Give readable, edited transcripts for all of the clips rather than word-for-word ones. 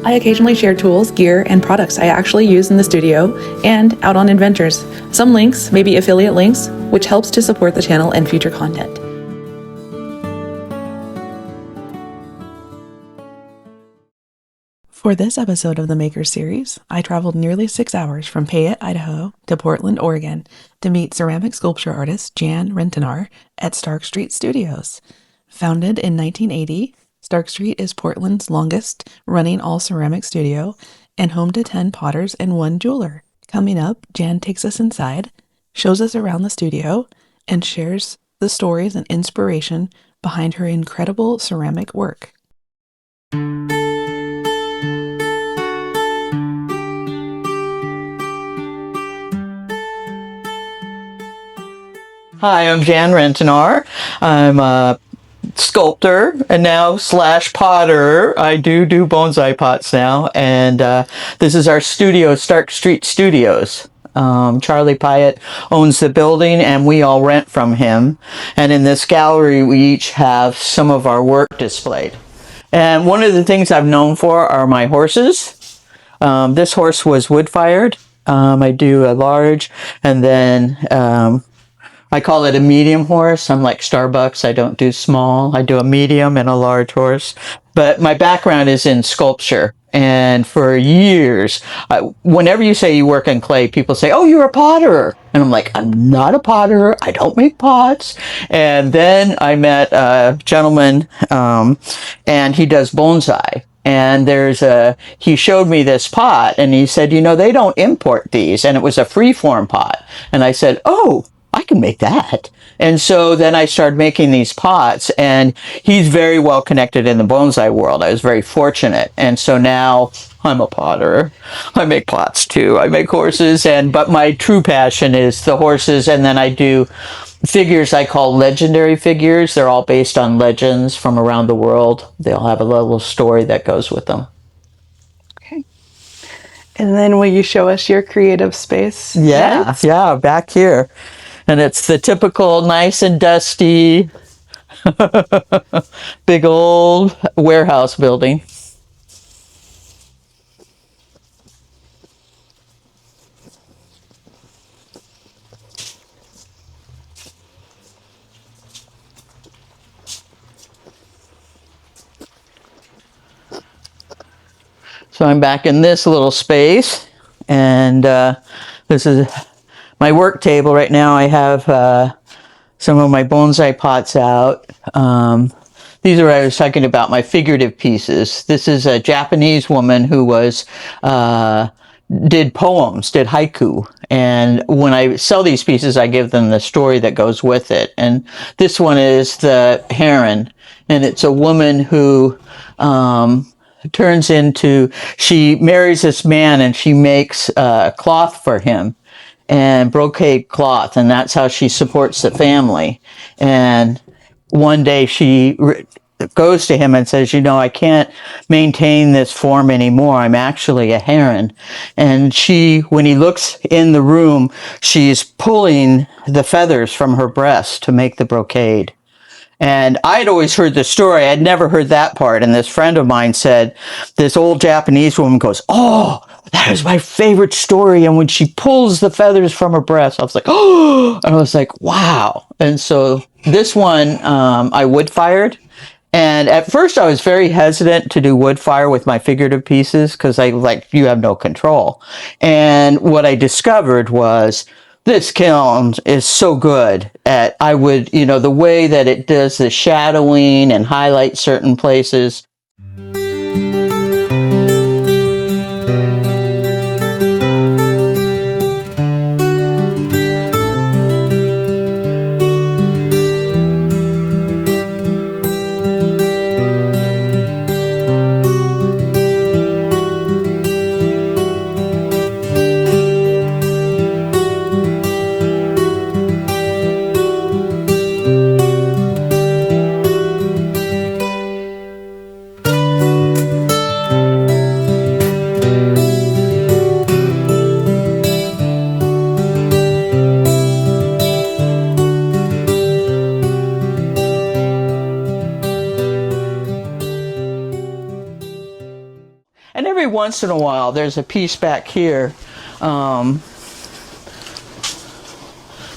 I occasionally share tools, gear, and products I actually use in the studio and out on adventures. Some links may be affiliate links, which helps to support the channel and future content. For this episode of the Maker Series, I traveled nearly 6 hours from Payette, Idaho to Portland, Oregon to meet ceramic sculpture artist Jan Rentenaar at Stark Street Studios. Founded in 1980, Stark Street is Portland's longest running all-ceramic studio and home to 10 potters and 1 jeweler. Coming up, Jan takes us inside, shows us around the studio, and shares the stories and inspiration behind her incredible ceramic work. Hi, I'm Jan Rentenaar. I'm a sculptor and now / potter. I do bonsai pots now, and this is our studio, Stark Street Studios. Charlie Piatt owns the building, and we all rent from him. And in this gallery, we each have some of our work displayed. And one of the things I'm known for are my horses. This horse was wood-fired. I do a large, and then I call it a medium horse. I'm like Starbucks. I don't do small. I do a medium and a large horse. But my background is in sculpture. And for years, whenever you say you work in clay, people say, oh, you're a potter. And I'm like, I'm not a potter. I don't make pots. And then I met a gentleman, and he does bonsai. And he showed me this pot, and he said, they don't import these. And it was a freeform pot. And I said, oh, I can make that. And so then I started making these pots, and he's very well connected in the bonsai world. I was very fortunate. And so now I'm a potter. I make pots too. I make horses, but my true passion is the horses. And then I do figures I call legendary figures. They're all based on legends from around the world. They all have a little story that goes with them. Okay. And then will you show us your creative space? Yeah, back here. And it's the typical nice and dusty, big old warehouse building. So I'm back in this little space, and this is my work table. Right now I have some of my bonsai pots out. These are what I was talking about, my figurative pieces. This is a Japanese woman who did poems, did haiku. And when I sell these pieces, I give them the story that goes with it. And this one is the heron. And it's a woman who she marries this man, and she makes cloth for him, and brocade cloth, and that's how she supports the family. And one day she goes to him and says, I can't maintain this form anymore. I'm actually a heron. And when he looks in the room, she's pulling the feathers from her breast to make the brocade. And I'd always heard the story. I'd never heard that part. And this friend of mine said, this old Japanese woman goes, oh, that is my favorite story. And when she pulls the feathers from her breast, I was like, oh, and I was like, wow. And so this one, I wood fired. And at first I was very hesitant to do wood fire with my figurative pieces, because you have no control. And what I discovered was, this kiln is so good at, the way that it does the shadowing and highlight certain places. once in a while, there's a piece back here.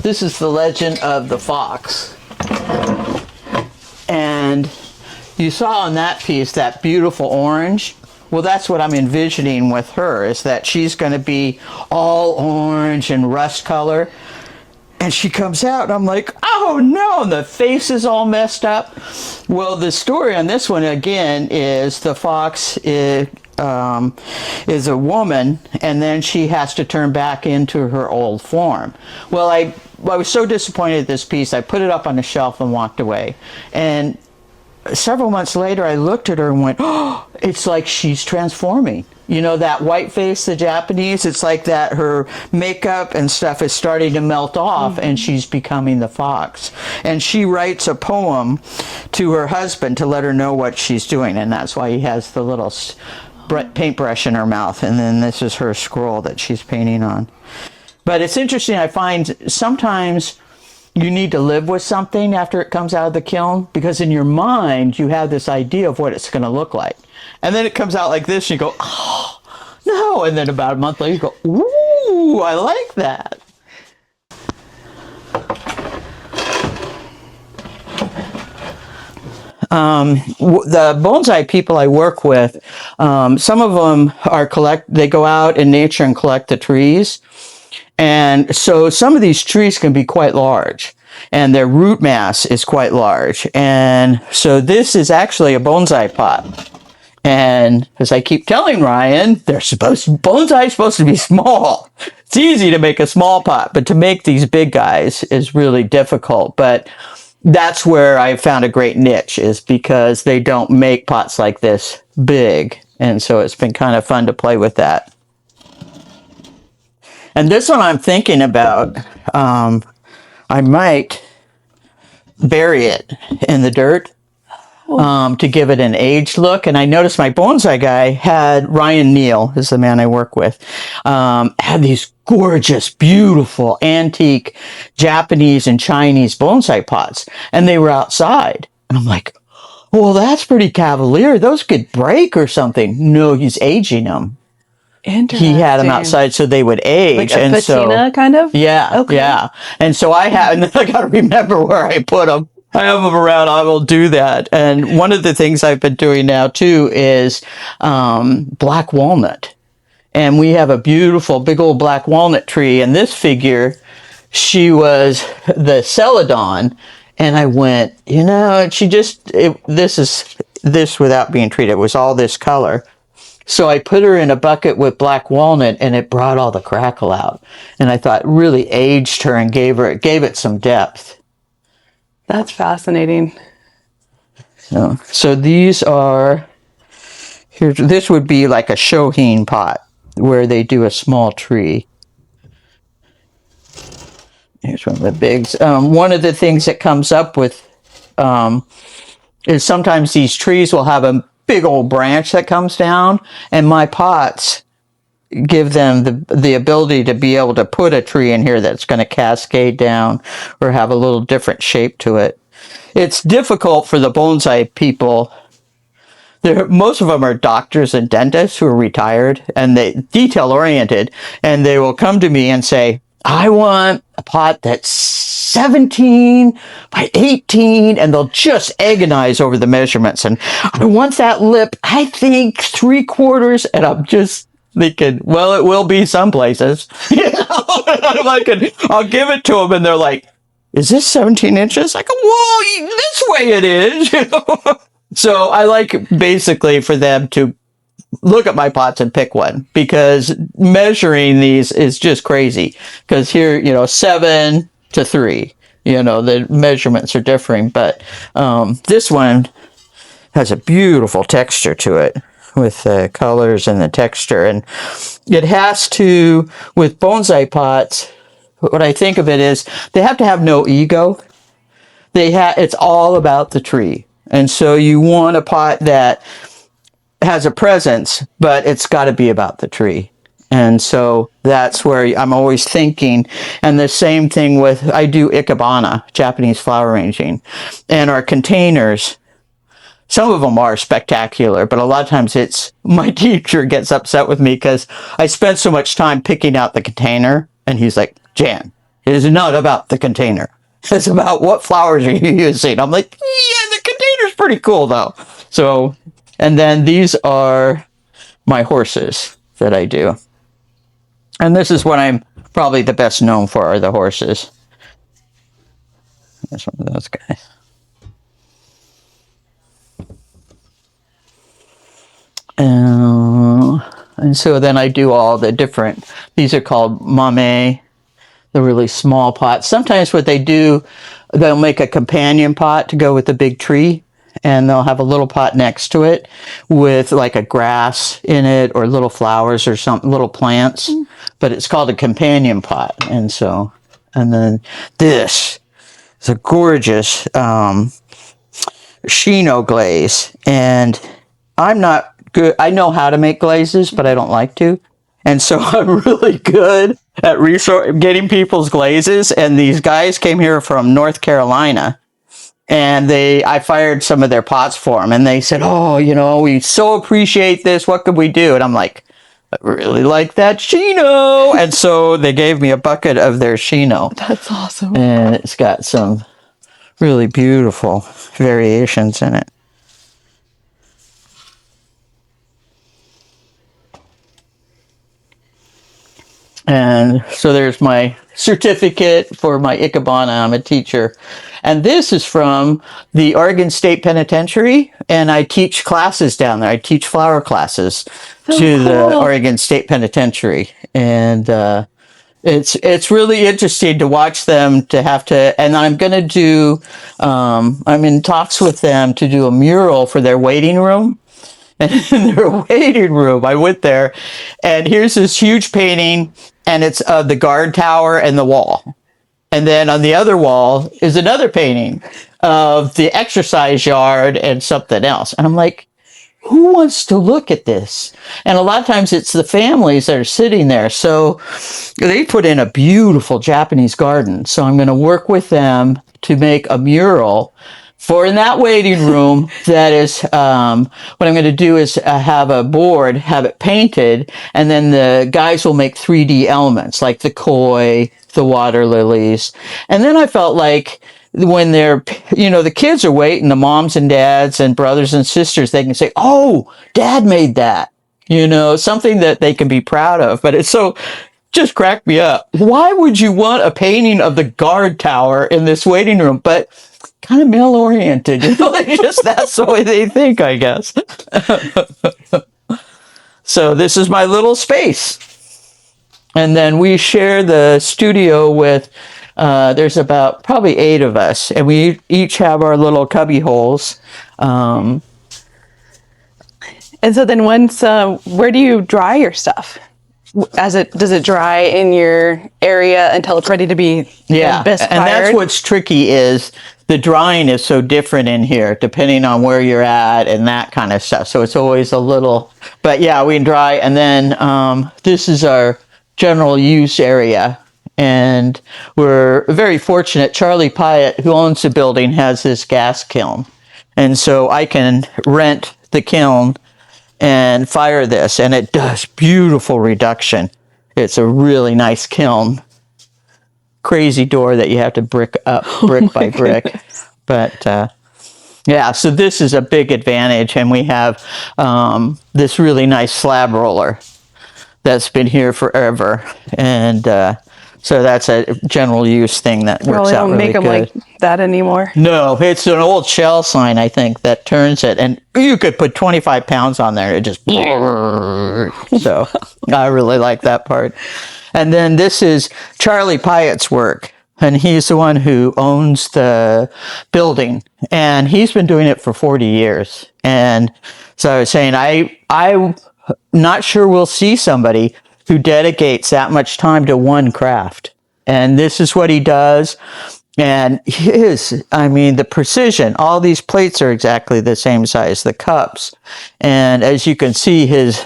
This is the legend of the fox. And you saw on that piece that beautiful orange. Well, that's what I'm envisioning with her, is that she's going to be all orange and rust color. And she comes out, and I'm like, oh no, and the face is all messed up. Well, the story on this one, again, is the fox is a woman, and then she has to turn back into her old form. Well, I was so disappointed at this piece, I put it up on the shelf and walked away. And several months later, I looked at her and went, oh, it's like she's transforming. You know, that white face, the Japanese, it's like that her makeup and stuff is starting to melt off, and she's becoming the fox. And she writes a poem to her husband to let her know what she's doing, and that's why he has the little paintbrush in her mouth, and then this is her scroll that she's painting on. But it's interesting, I find sometimes you need to live with something after it comes out of the kiln, because in your mind you have this idea of what it's going to look like. And then it comes out like this, and you go, oh, no. And then about a month later, you go, ooh, I like that. The bonsai people I work with, some of them they go out in nature and collect the trees. And so some of these trees can be quite large, and their root mass is quite large. And so this is actually a bonsai pot. And as I keep telling Ryan, bonsai is supposed to be small. It's easy to make a small pot, but to make these big guys is really difficult. But that's where I found a great niche, is because they don't make pots like this big. And so it's been kind of fun to play with that. And this one I'm thinking about, I might bury it in the dirt to give it an aged look. And I noticed my bonsai guy had, Ryan Neal is the man I work with, had these gorgeous, beautiful, antique Japanese and Chinese bonsai pots. And they were outside. And I'm like, well, that's pretty cavalier. Those could break or something. No, he's aging them. He had them outside so they would age. Like a patina, kind of? Yeah, okay. Yeah. And so I got to remember where I put them. I have them around. I will do that. And one of the things I've been doing now, too, is black walnut. And we have a beautiful, big old black walnut tree. And this figure, she was the celadon. And I went, you know, this without being treated, it was all this color. So I put her in a bucket with black walnut, and it brought all the crackle out. And I thought it really aged her and gave it some depth. That's fascinating. So these are, this would be like a shohin pot where they do a small tree. Here's one of the bigs. One of the things that comes up with is sometimes these trees will have a big old branch that comes down, and my pots give them the ability to be able to put a tree in here that's going to cascade down or have a little different shape to it. It's difficult for the bonsai people. Most of them are doctors and dentists who are retired, and they detail oriented, and they will come to me and say, I want a pot that's 17 by 18, and they'll just agonize over the measurements. And I want that lip, I think 3/4, and I'm just thinking, well, it will be some places. You know? I'm like, I'll give it to them, and they're like, is this 17 inches? I go, well, this way it is. You know? So I like basically for them to look at my pots and pick one, because measuring these is just crazy. Because here, 7 to 3, the measurements are differing. But this one has a beautiful texture to it with the colors and the texture. And it has to, with bonsai pots, what I think of it is they have to have no ego. It's all about the tree. And so you want a pot that has a presence, but it's got to be about the tree. And so that's where I'm always thinking. And the same thing I do ikebana, Japanese flower arranging. And our containers, some of them are spectacular, but a lot of times it's my teacher gets upset with me because I spend so much time picking out the container, and he's like, Jan, it is not about the container. It's about what flowers are you using. I'm like, yeah, the container's pretty cool though. So, and then these are my horses that I do. And this is what I'm probably the best known for, are the horses. That's one of those guys. And so then I do all the different, these are called mame, the really small pots. Sometimes what they do, they'll make a companion pot to go with the big tree, and they'll have a little pot next to it with like a grass in it or little flowers or something, little plants, but it's called a companion pot. And so, and then this is a gorgeous Chino glaze, and I'm not good. I know how to make glazes, but I don't like to. And so I'm really good at getting people's glazes. And these guys came here from North Carolina, and I fired some of their pots for them. And they said, oh, we so appreciate this. What could we do? And I'm like, I really like that Chino. And so they gave me a bucket of their Chino. That's awesome. And it's got some really beautiful variations in it. And so there's my certificate for my Ikebana. I'm a teacher. And this is from the Oregon State Penitentiary. And I teach classes down there. I teach flower classes to the Oregon State Penitentiary. And it's really interesting to watch them and I'm going to do, I'm in talks with them to do a mural for their waiting room. And in their waiting room, I went there, and here's this huge painting, and it's of the guard tower and the wall. And then on the other wall is another painting of the exercise yard and something else. And I'm like, who wants to look at this? And a lot of times it's the families that are sitting there. So they put in a beautiful Japanese garden. So I'm going to work with them to make a mural for in that waiting room. That is, what I'm going to do is have a board, have it painted, and then the guys will make 3D elements like the koi, the water lilies. And then I felt like when the kids are waiting, the moms and dads and brothers and sisters, they can say, oh, Dad made that, something that they can be proud of. But it's just cracked me up. Why would you want a painting of the guard tower in this waiting room? But kind of male oriented, just that's the way they think, I guess. So this is my little space. And then we share the studio with, there's about probably 8 of us, and we each have our little cubby holes. And so then where do you dry your stuff? Does it dry in your area until it's ready to be and that's what's tricky is the drying is so different in here depending on where you're at and that kind of stuff. So it's always a little, but yeah, we can dry. And then this is our general use area, and we're very fortunate. Charlie Piatt, who owns the building, has this gas kiln, and so I can rent the kiln and fire this, and it does beautiful reduction. It's a really nice kiln. Crazy door that you have to brick up brick by brick. Goodness. But yeah, so this is a big advantage, and we have this really nice slab roller that's been here forever, and so that's a general use thing that works out really good. They don't make them like that anymore. No, it's an old shell sign, I think, that turns it, and you could put 25 pounds on there. It just so I really like that part. And then this is Charlie Piatt's work, and he's the one who owns the building, and he's been doing it for 40 years. And so I was saying, I'm not sure we'll see somebody who dedicates that much time to one craft. And this is what he does. And the precision, all these plates are exactly the same size, the cups. And as you can see, his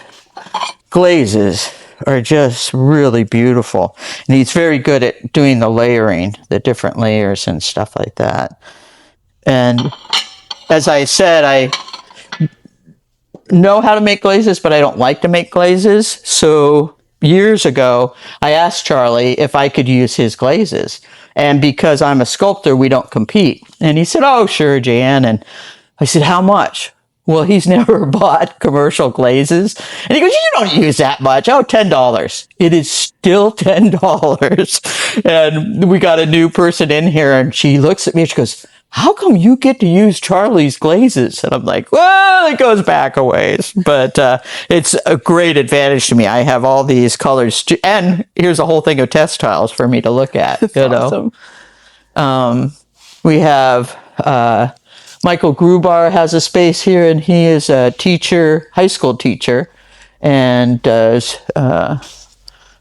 glazes are just really beautiful. And he's very good at doing the layering, the different layers and stuff like that. And as I said, know how to make glazes, but I don't like to make glazes. So years ago, I asked Charlie if I could use his glazes. And because I'm a sculptor, we don't compete. And he said, oh, sure, Jan. And I said, how much? Well, he's never bought commercial glazes. And he goes, you don't use that much. Oh, $10. It is still $10. And we got a new person in here and she looks at me and she goes, how come you get to use Charlie's glazes? And I'm like, well, it goes back a ways, but it's a great advantage to me. I have all these colors, and here's a whole thing of test tiles for me to look at. That's awesome. We have Michael Grubar has a space here, and he is a teacher, high school teacher, and does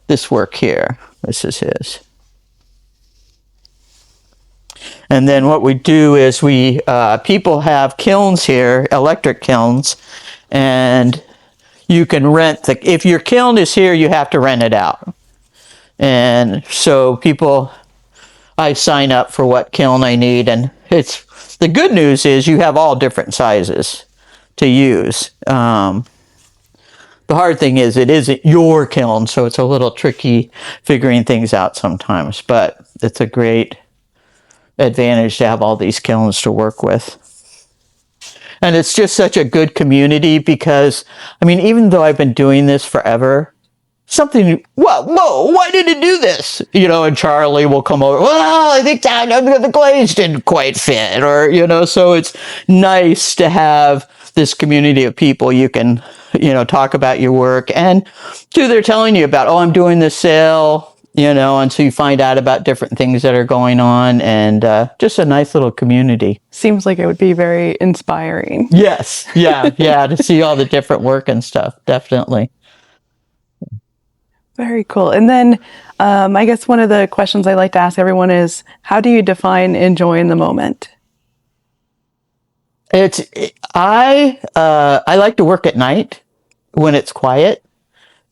this work here. This is his. And then what we do is we people have kilns here, electric kilns, and you can rent if your kiln is here, you have to rent it out. And so I sign up for what kiln I need, and the good news is you have all different sizes to use. The hard thing is it isn't your kiln, so it's a little tricky figuring things out sometimes, but it's a great advantage to have all these kilns to work with. And it's just such a good community because, I mean, even though I've been doing this forever, whoa, why did it do this? And Charlie will come over, well, I think the glaze didn't quite fit, or, so it's nice to have this community of people you can, talk about your work. And too, they're telling you about, oh, I'm doing this sale, and so you find out about different things that are going on, and just a nice little community. Seems like it would be very inspiring. Yes. Yeah. To see all the different work and stuff. Definitely. Very cool. And then I guess one of the questions I like to ask everyone is, how do you define enjoying the moment? I like to work at night when it's quiet.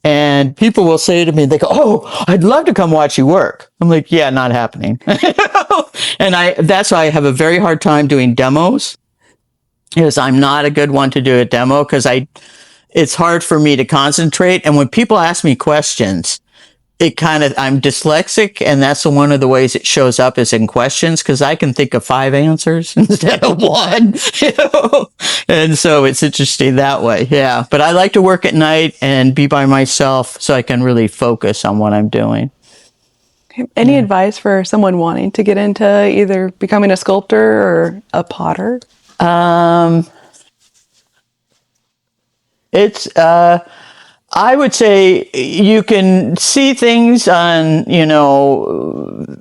And people will say to me, they go, oh, I'd love to come watch you work. I'm like, yeah, not happening. And that's why I have a very hard time doing demos, because I'm not a good one to do a demo, because it's hard for me to concentrate. And when people ask me questions, I'm dyslexic, and that's one of the ways it shows up is in questions, because I can think of 5 answers instead of one, and so it's interesting that way. Yeah. But I like to work at night and be by myself so I can really focus on what I'm doing. Any advice for someone wanting to get into either becoming a sculptor or a potter? I would say you can see things on,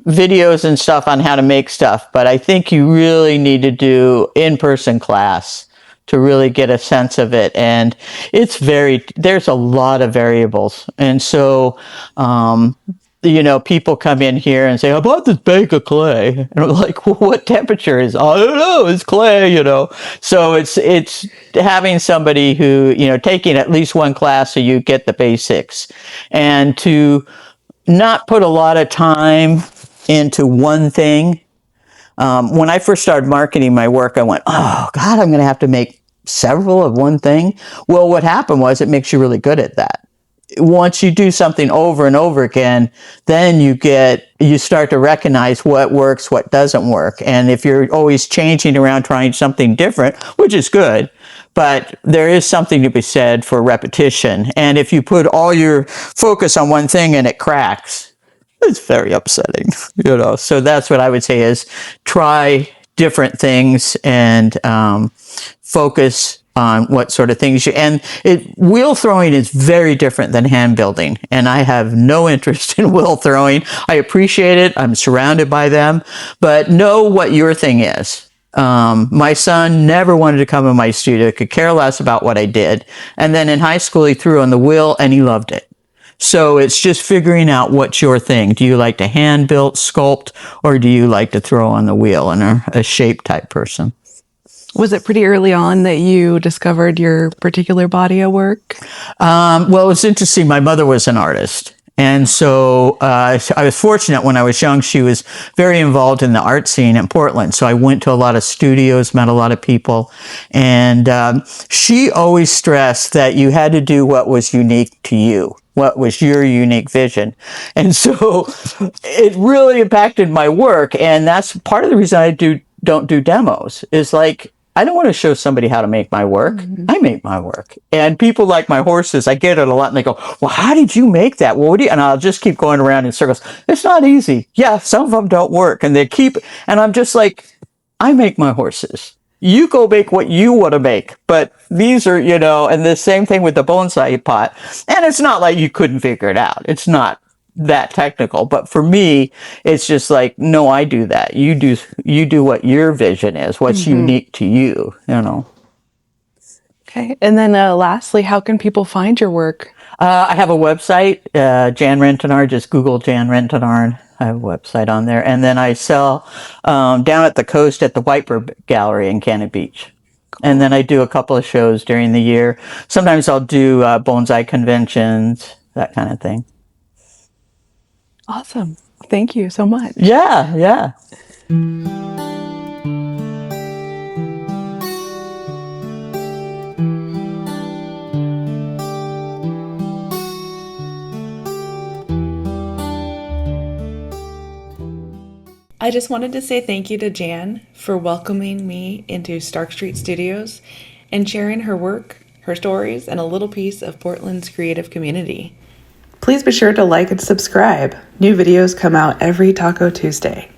videos and stuff on how to make stuff, but I think you really need to do in-person class to really get a sense of it. And there's a lot of variables. And so, people come in here and say, I bought this bag of clay. And I'm like, well, what temperature is it? I don't know, it's clay, So it's having somebody who, taking at least one class so you get the basics. And to not put a lot of time into one thing. When I first started marketing my work, I went, oh, God, I'm going to have to make several of one thing. Well, what happened was it makes you really good at that. Once you do something over and over again, then you start to recognize what works, what doesn't work. And if you're always changing around, trying something different, which is good, but there is something to be said for repetition. And if you put all your focus on one thing and it cracks, it's very upsetting, So that's what I would say is try different things and focus on what sort of things wheel throwing is very different than hand building. And I have no interest in wheel throwing. I appreciate it. I'm surrounded by them, but know what your thing is. My son never wanted to come in my studio, could care less about what I did. And then in high school, he threw on the wheel and he loved it. So it's just figuring out what's your thing. Do you like to hand build, sculpt, or do you like to throw on the wheel and are a shape type person? Was it pretty early on that you discovered your particular body of work? Well, it was interesting. My mother was an artist, And so I was fortunate when I was young. She was very involved in the art scene in Portland. So I went to a lot of studios, met a lot of people. And she always stressed that you had to do what was unique to you, what was your unique vision. And so it really impacted my work. And that's part of the reason I don't do demos is like, I don't want to show somebody how to make my work. I make my work. And people like my horses, I get it a lot and they go, well, how did you make that? Well, what do you, and I'll just keep going around in circles. It's not easy. Yeah, some of them don't work. And and I'm just like, I make my horses. You go make what you want to make. But these are, and the same thing with the bonsai pot. And it's not like you couldn't figure it out. It's not that technical, but for me it's just like, no, I do that, you do what your vision is, what's unique to you. Okay. And then lastly, how can people find your work? I have a website, Jan Rentenaar. Just Google Jan Rentenaar. I have a website on there, and then I sell down at the coast at the Whitebird Gallery in Cannon Beach. And then I do a couple of shows during the year. Sometimes I'll do bonsai conventions, that kind of thing. Awesome. Thank you so much. Yeah. I just wanted to say thank you to Jan for welcoming me into Stark Street Studios and sharing her work, her stories, and a little piece of Portland's creative community. Please be sure to like and subscribe. New videos come out every Taco Tuesday.